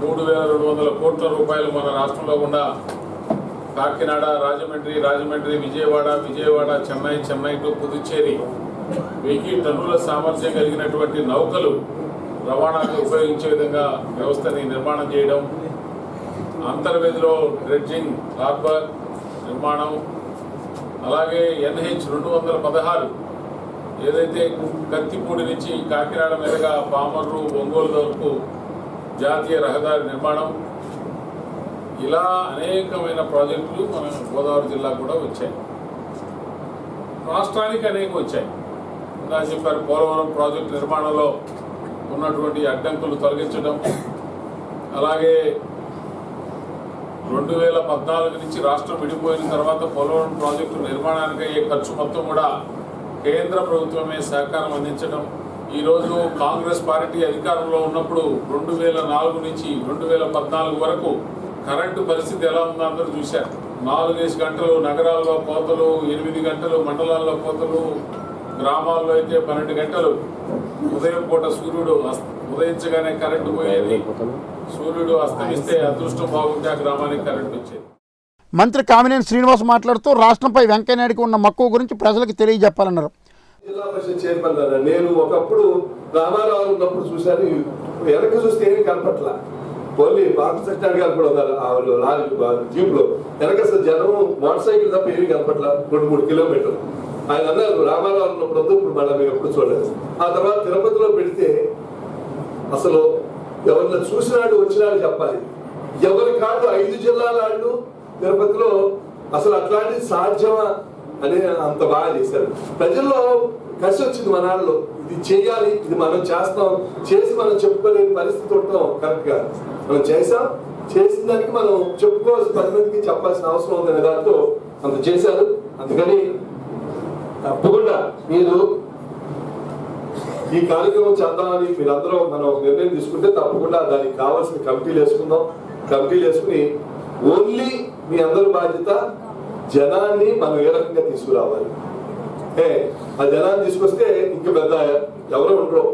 3,200 కోట్ల రూపాయలు మన రాష్ట్రంలో ఉన్న కాకినాడ, రాజమండ్రి, విజయవాడ, చెన్నై టు పుదుచ్చేరి 1000 టన్నుల సామర్థ్యం కలిగినటువంటి నౌకలు రవాణాకు ఉపయోగించే విధంగా వ్యవస్థని నిర్మాణం చేయడం, అంతర్వేదిలో డ్రెడ్జింగ్ హార్బర్ నిర్మాణం, అలాగే NH 216 ఏదైతే కత్తిపూడి నుంచి కాకినాడ మీదుగా పామర్రు, ఒంగోలు వరకు జాతీయ రహదారి నిర్మాణం, ఇలా అనేకమైన ప్రాజెక్టులు మన గోదావరి జిల్లా కూడా వచ్చాయి. రాష్ట్రానికి అనేక వచ్చాయి. ఇంకా చెప్పారు, పోలవరం ప్రాజెక్టు నిర్మాణంలో ఉన్నటువంటి అడ్డంకులు తొలగించడం, అలాగే 2014 నుంచి రాష్ట్రం విడిపోయిన తర్వాత పోలవరం ప్రాజెక్టు నిర్మాణానికి అయ్యే ఖర్చు మొత్తం కూడా కేంద్ర ప్రభుత్వమే సహకారం అందించడం. ఈరోజు కాంగ్రెస్ పార్టీ అధికారంలో ఉన్నప్పుడు 2004 నుంచి 2014 వరకు కరెంటు పరిస్థితి ఎలా ఉందో అందరూ చూశారు. 4 గంటలు నగరాల్లో కోతలు, 8 గంటలు మండలాల్లో కోతలు, గ్రామాల్లో అయితే 12 గంటలు. ఉదయం పూట సూర్యుడు ఉదయించగానే కరెంటు పోయేది, సూర్యుడు అస్తమిస్తే అదృష్టం బాగుంటే ఆ గ్రామానికి కరెంటు వచ్చేది. మంత్రి కామినేని శ్రీనివాస్ మాట్లాడుతూ రాష్ట్రంపై వెంకయ్యనాయుడికి ఉన్న మక్కువ గురించి ప్రజలకు తెలియజెప్పాలన్నారు. జిల్లా పరిషత్ చైర్మన్ నేను ఒకప్పుడు రామారావు ఉన్నప్పుడు చూశాను, వెనక చూస్తే ఏమీ కనపట్ల. ఓన్లీ బాబు సత్యనారాయణ గారు కూడా ఉన్నారు జీప్ లో. వెనక అసలు జనం మోటార్ సైకిల్ తప్ప ఏమీ కనపట్ల 2-3 కిలోమీటర్లు. ఆయన అన్నారు రామారావు ఉన్నప్పుడు ఇప్పుడు మళ్ళీ మేము ఎప్పుడు చూడలేదు. ఆ తర్వాత తిరుపతిలో పెడితే అసలు ఎవరిని చూసినాడు వచ్చినాడు చెప్పాలి. ఎవరి కాదు 5 జిల్లాల వాళ్ళు తిరుపతిలో అసలు అట్లాంటిది సాధ్యమా అని అంత బాగా చేశారు. ప్రజల్లో కసి వచ్చింది మన వాళ్ళలో, ఇది చేయాలి, ఇది మనం చేస్తాం, చేసి మనం చెప్పుకోలేని పరిస్థితి ఉంటాం. కరెక్ట్ గా మనం చేసిన దానికి మనం చెప్పుకోవాల్సిన 10 మందికి చెప్పాల్సిన అవసరం ఉందనే దాంతో అంత చేశారు. అందుకని తప్పకుండా మీరు ఈ కార్యక్రమం చేద్దామని మీరందరూ మనం నిర్ణయం తీసుకుంటే తప్పకుండా దానికి కావాల్సిన కమిటీలు వేసుకుందాం. కమిటీలు వేసుకుని ఓన్లీ మీ అందరి బాధ్యత జనాన్ని మనం ఏ రకంగా తీసుకురావాలి. ఆ జనాన్ని తీసుకొస్తే ఇంక పెద్ద ఎవరు ఉండరు.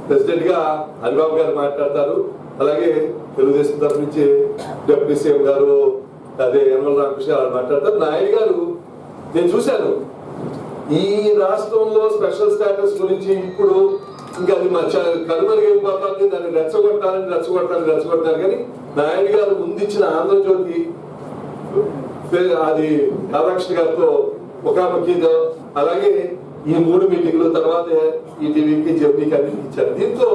ప్రెసిడెంట్ గా హరిబాబు గారు మాట్లాడతారు, అలాగే తెలుగుదేశం తరఫు నుంచి డిప్యూటీ సీఎం గారు అదే యనమల రామకృష్ణ గారు మాట్లాడతారు. నాయుడు గారు నేను చూశాను ఈ రాష్ట్రంలో స్పెషల్ స్టాటస్ గురించి ఇప్పుడు ఇంకా అది కనుమరుగైపోతుంది, దాన్ని రెచ్చగొట్టారు. కానీ నాయుడు గారు ముందు ఇచ్చిన ఆంధ్రజ్యోతి అది రాధాకృష్ణ గారితో ముఖాముఖితో, అలాగే ఈ 3 మీటింగ్ల తర్వాత ఈ టీవీకి జెమినికి అన్నింటికి ఇచ్చారు. దీంతో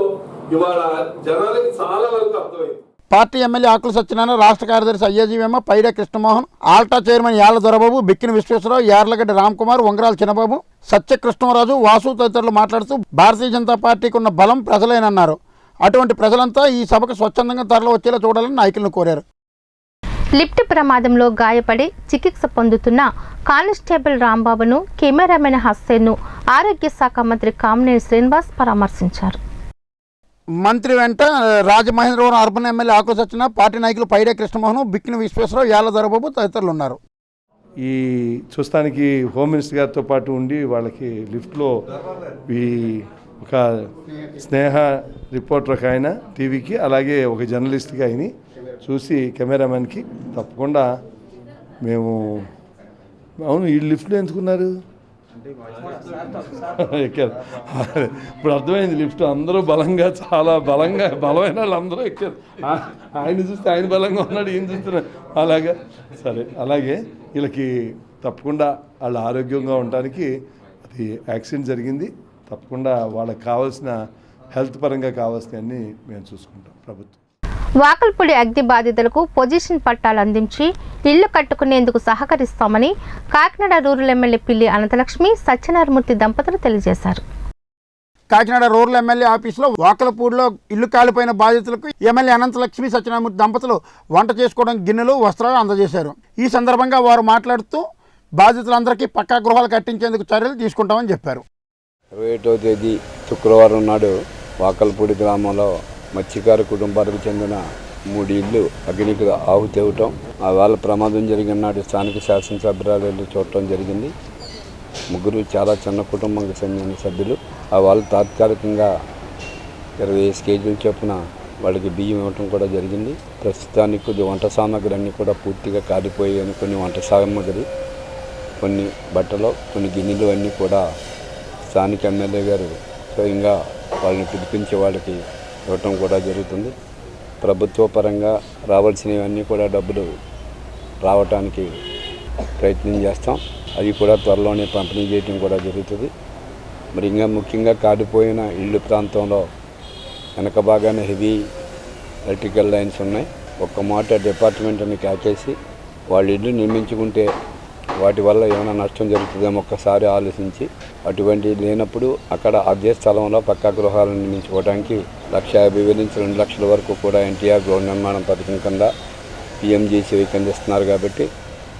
ఇవాళ జనాలకి చాలా వరకు అర్థమైంది. పార్టీ ఎమ్మెల్యే ఆకుల సత్యనారాయణ, రాష్ట్ర కార్యదర్శి అయ్యజీవేమ, పైడే కృష్ణమోహన్, ఆల్టా చైర్మన్ యాళ్ల దొరబాబు, బిక్కిన విశ్వేశ్వరరావు, యార్లగడ్డ రామ్కుమార్, వంగరాల చిన్నబాబు, సత్యకృష్ణరాజు, వాసు తదితరులు మాట్లాడుతూ భారతీయ జనతా పార్టీకి ఉన్న బలం ప్రజలేనన్నారు. అటువంటి ప్రజలంతా ఈ సభకు స్వచ్ఛందంగా తరలి వచ్చేలా చూడాలని నాయకులను కోరారు. లిఫ్ట్ ప్రమాదంలో గాయపడి చికిత్స పొందుతున్న కానిస్టేబుల్ రాంబాబును, కెమెరామెన్ హస్సేన్ను ఆరోగ్య శాఖ మంత్రి కామినేని శ్రీనివాస్ పరామర్శించారు. మంత్రి వెంట రాజమహేంద్రవరం అర్బన్ ఎమ్మెల్యే ఆకుల సత్యనారాయణ, పార్టీ నాయకులు పైడే కృష్ణమోహన్, బిక్కిన విశ్వేశ్వరరావు, యాళ్ల దొరబాబు తదితరులు ఉన్నారు. ఈ చూస్తానికి హోమ్ మినిస్టర్ గారితో పాటు ఉండి వాళ్ళకి లిఫ్ట్లో ఈ ఒక స్నేహ రిపోర్టర్ ఒక ఆయన టీవీకి, అలాగే ఒక జర్నలిస్ట్గా ఆయన చూసి కెమెరామెన్కి తప్పకుండా మేము అవును ఈ లిఫ్ట్లో ఎందుకున్నారు ఎక్కారు. ఇప్పుడు అర్థమైంది లిఫ్ట్ అందరూ బలంగా చాలా బలమైన వాళ్ళు అందరూ ఎక్కారు. ఆయన చూస్తే ఆయన బలంగా ఉన్నాడు, ఈయన చూస్తున్నాడు అలాగా. సరే అలాగే వీళ్ళకి తప్పకుండా వాళ్ళ ఆరోగ్యంగా ఉండటానికి అది యాక్సిడెంట్ జరిగింది, తప్పకుండా వాళ్ళకి కావాల్సిన హెల్త్ పరంగా కావాల్సినవన్నీ మేము చూసుకుంటాం ప్రభుత్వం. వాకల్పూడి అగ్ని బాధితులకు పొజిషన్ పట్టాలు అందించి ఇళ్లు కట్టుకునేందుకు సహకరిస్తామని కాకినాడ రూరల్ ఎమ్మెల్యే పిల్లి అనంతలక్ష్మి, సత్యనారాయణమూర్తి దంపతులు తెలియజేశారు. కాకినాడ రూరల్ ఎమ్మెల్యే ఆఫీసులో వాకలపూడిలో ఇల్లు కాలిపోయిన బాధితులకు ఎమ్మెల్యే అనంతలక్ష్మి, సత్యనారాయణమూర్తి దంపతులు వంట చేసుకోవడం గిన్నెలు, వస్త్రాలు అందజేశారు. ఈ సందర్భంగా వారు మాట్లాడుతూ బాధితులందరికీ పక్కా గృహాలు కట్టించేందుకు చర్యలు తీసుకుంటామని చెప్పారు. 21వ తేదీ శుక్రవారం నాడు వాకల్పూడి గ్రామంలో మత్స్యకార కుటుంబానికి చెందిన 3 ఇళ్ళు అగ్నికి ఆహుతి అవ్వటం, ఆ వాళ్ళ ప్రమాదం జరిగిన నాడు స్థానిక శాసనసభ్యురాలు వెళ్ళి చూడటం జరిగింది. 3 చాలా చిన్న కుటుంబానికి చెందిన సభ్యులు. ఆ వాళ్ళు తాత్కాలికంగా 25 కేజీల చొప్పున వాళ్ళకి బియ్యం ఇవ్వటం కూడా జరిగింది. ప్రస్తుతానికి కొద్ది వంట సామాగ్రి అన్నీ కూడా పూర్తిగా కాలిపోయాయని, కొన్ని వంట సామాగ్రి, కొన్ని బట్టలు, కొన్ని గిన్నెలు అన్నీ కూడా స్థానిక ఎమ్మెల్యే గారు స్వయంగా వాళ్ళని పిలిపించే వాళ్ళకి ఇవ్వటం కూడా జరుగుతుంది. ప్రభుత్వ పరంగా రావాల్సినవన్నీ కూడా డబ్బులు రావటానికి ప్రయత్నం చేస్తాం. అది కూడా త్వరలోనే పంపిణీ చేయడం కూడా జరుగుతుంది. మరి ఇంకా ముఖ్యంగా కాలిపోయిన ఇళ్ళు ప్రాంతంలో వెనక భాగానే హెవీ ఎలక్ట్రికల్ లైన్స్ ఉన్నాయి. ఒక్క మాట డిపార్ట్మెంట్ని కాకేసి వాళ్ళు ఇల్లు నిర్మించుకుంటే వాటి వల్ల ఏమైనా నష్టం జరుగుతుందేమో ఒక్కసారి ఆలోచించి, అటువంటి లేనప్పుడు అక్కడ అదే స్థలంలో పక్కా గృహాలను నిర్మించుకోవడానికి 1,50,000 నుంచి 2 లక్షల వరకు కూడా ఎన్టీఆర్ గృహ నిర్మాణం పథకం కింద పిఎంజీసీ అందిస్తున్నారు. కాబట్టి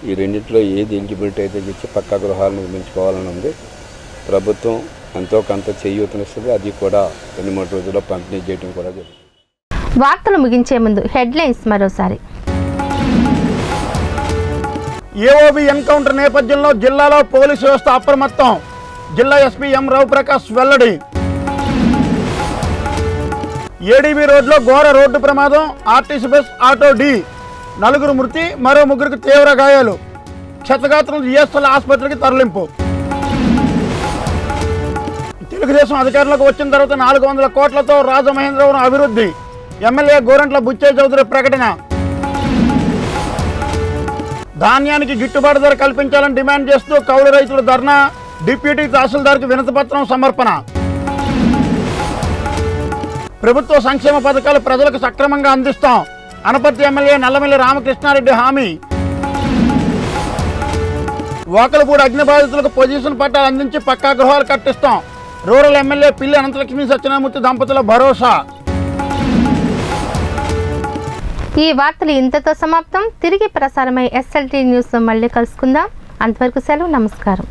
ఈ రెండింటిలో ఏది ఎలిజిబిలిటీ అయితే ఇచ్చి పక్కా గృహాలను నిర్మించుకోవాలని ఉంది. ప్రభుత్వం ఎంతో కొంత చేయూతనిస్తుంది. అది కూడా 2-3 రోజుల్లో పంపిణీ చేయడం కూడా జరుగుతుంది. వార్తలు ముగించే ముందు హెడ్లైన్స్ మరోసారి. ఏఓబీ ఎన్కౌంటర్ నేపథ్యంలో జిల్లాలో పోలీసు వ్యవస్థ అప్రమత్తం, జిల్లా ఎస్పీ ఎం రవిప్రకాష్ వెల్లడి. ఏడీబీ రోడ్లో ఘోర రోడ్డు ప్రమాదం, ఆర్టీసీ బస్ ఆటో ఢీ, 4 మృతి, మరో 3కి తీవ్ర గాయాలు, క్షతగాత్రులు జిఎస్ఎల్ ఆసుపత్రికి తరలింపు. తెలుగుదేశం అధికారంలోకి వచ్చిన తర్వాత 400 కోట్లతో రాజమహేంద్రవరం అభివృద్ధి, ఎమ్మెల్యే గోరంట్ల బుచ్చే చౌదరి ప్రకటన. ధాన్యానికి గిట్టుబాటు ధర కల్పించాలని డిమాండ్ చేస్తూ కౌలు రైతుల ధర్నా. డిప్యూటీ తహసీల్దార్కు వినతిపత్రం సమర్పణ. ప్రభుత్వ సంక్షేమ పథకాలు ప్రజలకు సక్రమంగా అందిస్తాం. అనపర్తి ఎమ్మెల్యే నల్లమిల్లి రామకృష్ణారెడ్డి హామీ. వాకలపూడి అగ్ని బాధితులకు పొజిషన్ పట్టాలు అందించి పక్కా గృహాలు కట్టిస్తాం. రూరల్ ఎమ్మెల్యే పిల్లి అనంతలక్ష్మి సత్యనామూర్తి దంపతుల భరోసా. ఈ వార్తలు ఇంతతో సమాప్తం. తిరిగి ప్రసారమై SLT న్యూస్ మళ్ళీ కలుసుకుందాం. అంతవరకు సెలవు. నమస్కారం.